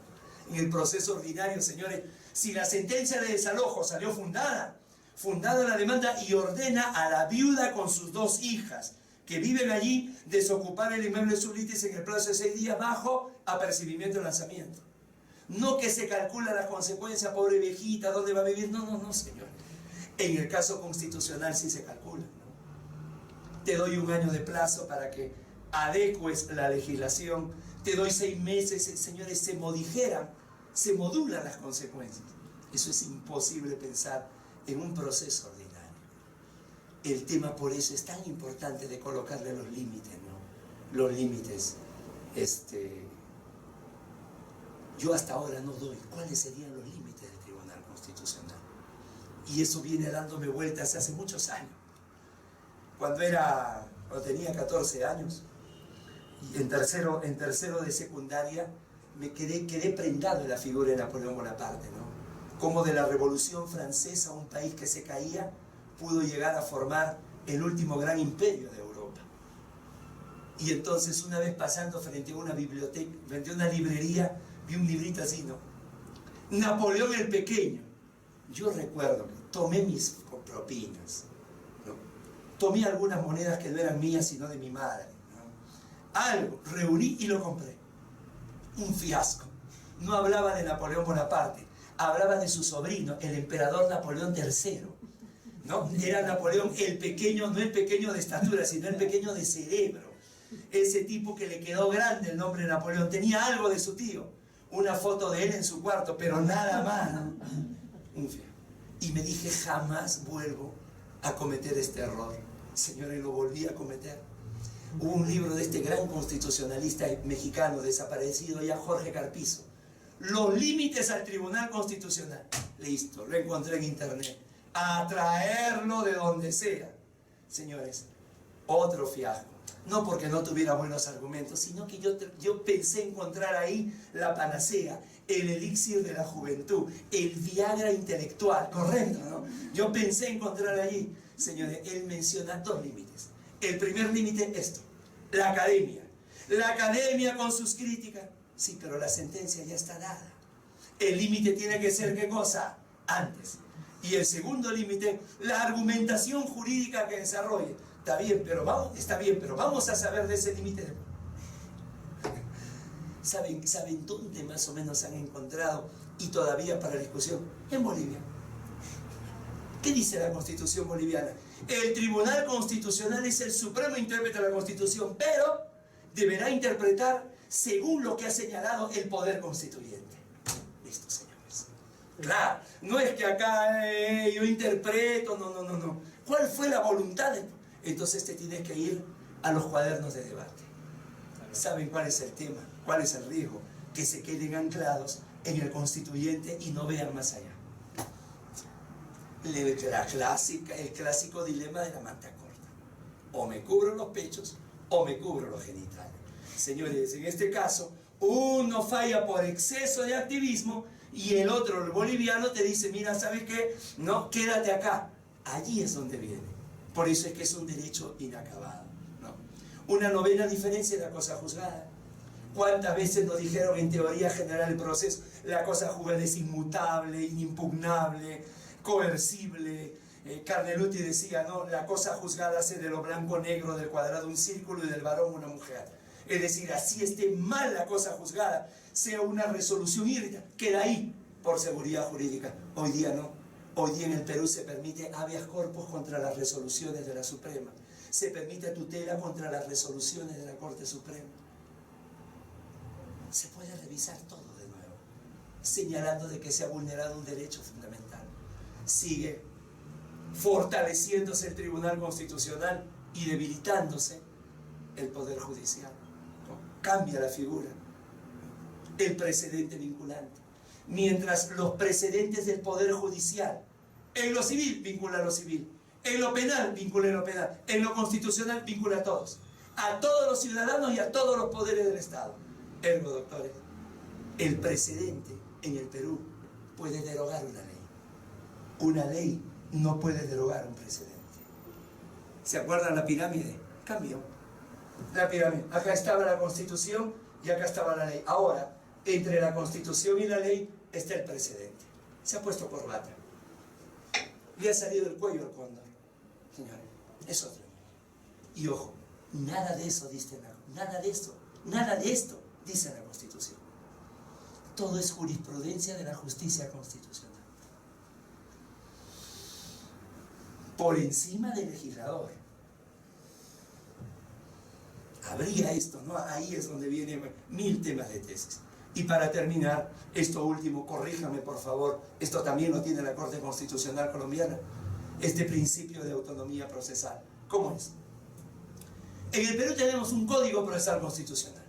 En el proceso ordinario, señores, si la sentencia de desalojo salió fundada la demanda y ordena a la viuda con sus 2 hijas que viven allí desocupar el inmueble sublitis en el plazo de 6 días bajo apercibimiento y lanzamiento. No que se calcula las consecuencias, pobre viejita, ¿dónde va a vivir? No, señor. En el caso constitucional sí se calcula, ¿no? Te doy 1 año de plazo para que adecues la legislación, te doy 6 meses, señores, se modulan las consecuencias. Eso es imposible pensar en un proceso ordinario. El tema por eso es tan importante de colocarle los límites, ¿no? Los límites, yo hasta ahora no doy cuáles serían los límites del Tribunal Constitucional. Y eso viene dándome vueltas hace muchos años. Cuando tenía 14 años, y en tercero de secundaria, me quedé prendado en la figura de Napoleón Bonaparte, ¿no? Como de la Revolución Francesa, un país que se caía, pudo llegar a formar el último gran imperio de Europa. Y entonces una vez pasando frente a una biblioteca, frente a una librería, vi un librito así, ¿no? Napoleón el Pequeño. Yo recuerdo que tomé mis propinas, ¿no? Tomé algunas monedas que no eran mías sino de mi madre, ¿no? Algo, reuní y lo compré. Un fiasco. No hablaba de Napoleón Bonaparte, hablaba de su sobrino, el emperador Napoleón III, ¿no? Era Napoleón el pequeño, no el pequeño de estatura, sino el pequeño de cerebro. Ese tipo que le quedó grande el nombre de Napoleón. Tenía algo de su tío, una foto de él en su cuarto, pero nada más, ¿no? Y me dije, jamás vuelvo a cometer este error. Señores, lo volví a cometer. Hubo un libro de este gran constitucionalista mexicano desaparecido ya, Jorge Carpizo, Los límites al Tribunal Constitucional. Listo, lo encontré en internet. A traerlo de donde sea. Señores, otro fiasco. No porque no tuviera buenos argumentos, sino que yo pensé encontrar ahí la panacea, el elixir de la juventud, el Viagra intelectual, correcto, ¿no? Yo pensé encontrar allí. Señores, él menciona dos límites. El primer límite, esto, la academia. La academia con sus críticas. Sí, pero la sentencia ya está dada. El límite tiene que ser, ¿qué cosa? Antes. Y el segundo límite, la argumentación jurídica que desarrolle. Está bien, pero vamos a saber de ese límite. ¿Saben dónde más o menos han encontrado y todavía para discusión? En Bolivia. ¿Qué dice la Constitución boliviana? El Tribunal Constitucional es el supremo intérprete de la Constitución, pero deberá interpretar según lo que ha señalado el Poder Constituyente. Listo, señores. Claro, no es que acá yo interpreto, no. ¿Cuál fue la voluntad del pueblo? Entonces te tienes que ir a los cuadernos de debate. ¿Saben cuál es el tema? ¿Cuál es el riesgo? Que se queden anclados en el constituyente y no vean más allá. El clásico dilema de la manta corta. O me cubro los pechos o me cubro los genitales. Señores, en este caso, uno falla por exceso de activismo y el otro, el boliviano, te dice, mira, ¿sabes qué? No, quédate acá. Allí es donde viene. Por eso es que es un derecho inacabado, ¿no? Una novena diferencia es la cosa juzgada. ¿Cuántas veces nos dijeron en teoría general del proceso? La cosa juzgada es inmutable, inimpugnable, coercible. Carneluti decía, ¿no? La cosa juzgada hace de lo blanco negro, del cuadrado un círculo y del varón una mujer. Es decir, así esté mal la cosa juzgada, sea una resolución írrita, queda ahí por seguridad jurídica. Hoy día no. Hoy día en el Perú se permite habeas corpus contra las resoluciones de la Suprema. Se permite tutela contra las resoluciones de la Corte Suprema. Se puede revisar todo de nuevo, señalando de que se ha vulnerado un derecho fundamental. Sigue fortaleciéndose el Tribunal Constitucional y debilitándose el Poder Judicial. Cambia la figura. El precedente vinculante. Mientras los precedentes del Poder Judicial, en lo civil vincula a lo civil, en lo penal vincula a lo penal, en lo constitucional vincula a todos los ciudadanos y a todos los poderes del Estado. Ergo, doctores, el precedente en el Perú puede derogar una ley. Una ley no puede derogar un precedente. ¿Se acuerdan la pirámide? Cambió. La pirámide. Acá estaba la Constitución y acá estaba la ley. Ahora, entre la Constitución y la ley está el precedente. Se ha puesto corbata. Le ha salido el cuello al cóndor. Señores, es otro. Y ojo, nada de eso dice nada de esto dice la Constitución. Todo es jurisprudencia de la justicia constitucional. Por encima del legislador. Habría esto, ¿no? Ahí es donde vienen 1000 temas de tesis. Y para terminar, esto último, corríjame por favor, esto también lo tiene la Corte Constitucional Colombiana, este principio de autonomía procesal. ¿Cómo es? En el Perú tenemos un Código Procesal Constitucional,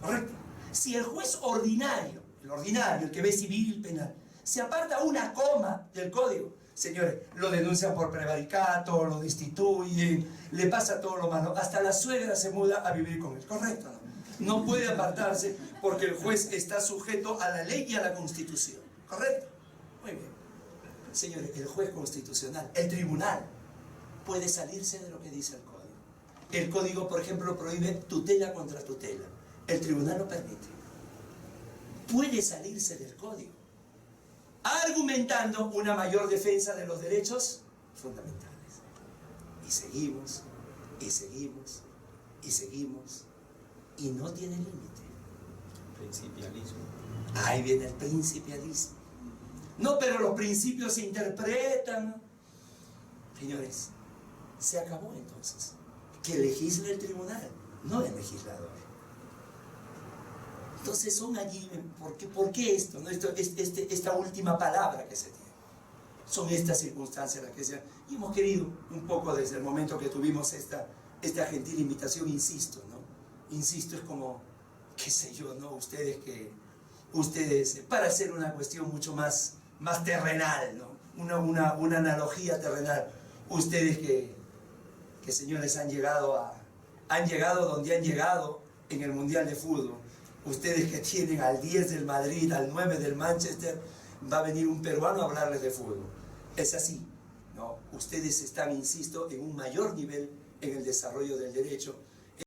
¿correcto? Si el juez ordinario, el que ve civil, penal, se aparta una coma del código, señores, lo denuncian por prevaricato, lo destituyen, le pasa todo lo malo, hasta la suegra se muda a vivir con él, ¿correcto? No puede apartarse porque el juez está sujeto a la ley y a la Constitución, ¿correcto? Muy bien. Señores, el juez constitucional, el tribunal, puede salirse de lo que dice el código. El código, por ejemplo, prohíbe tutela contra tutela. El tribunal lo permite. Puede salirse del código, argumentando una mayor defensa de los derechos fundamentales. Y seguimos, y seguimos, y seguimos, y no tiene límite. Principialismo. Ahí viene el principialismo. No, pero los principios se interpretan. Señores, se acabó entonces. Que legisle el tribunal, no el legislador. Entonces son allí, ¿por qué esto? ¿No? Esta última palabra que se tiene. Son estas circunstancias las que se han... Y hemos querido, un poco desde el momento que tuvimos esta gentil invitación, insisto, ¿no? Insisto, es como, qué sé yo, ¿no? Ustedes, para hacer una cuestión mucho más terrenal, ¿no? Una analogía terrenal. Ustedes que señores han llegado donde han llegado en el Mundial de Fútbol. Ustedes que tienen al 10 del Madrid, al 9 del Manchester, va a venir un peruano a hablarles de fútbol. Es así, ¿no? Ustedes están, insisto, en un mayor nivel en el desarrollo del derecho.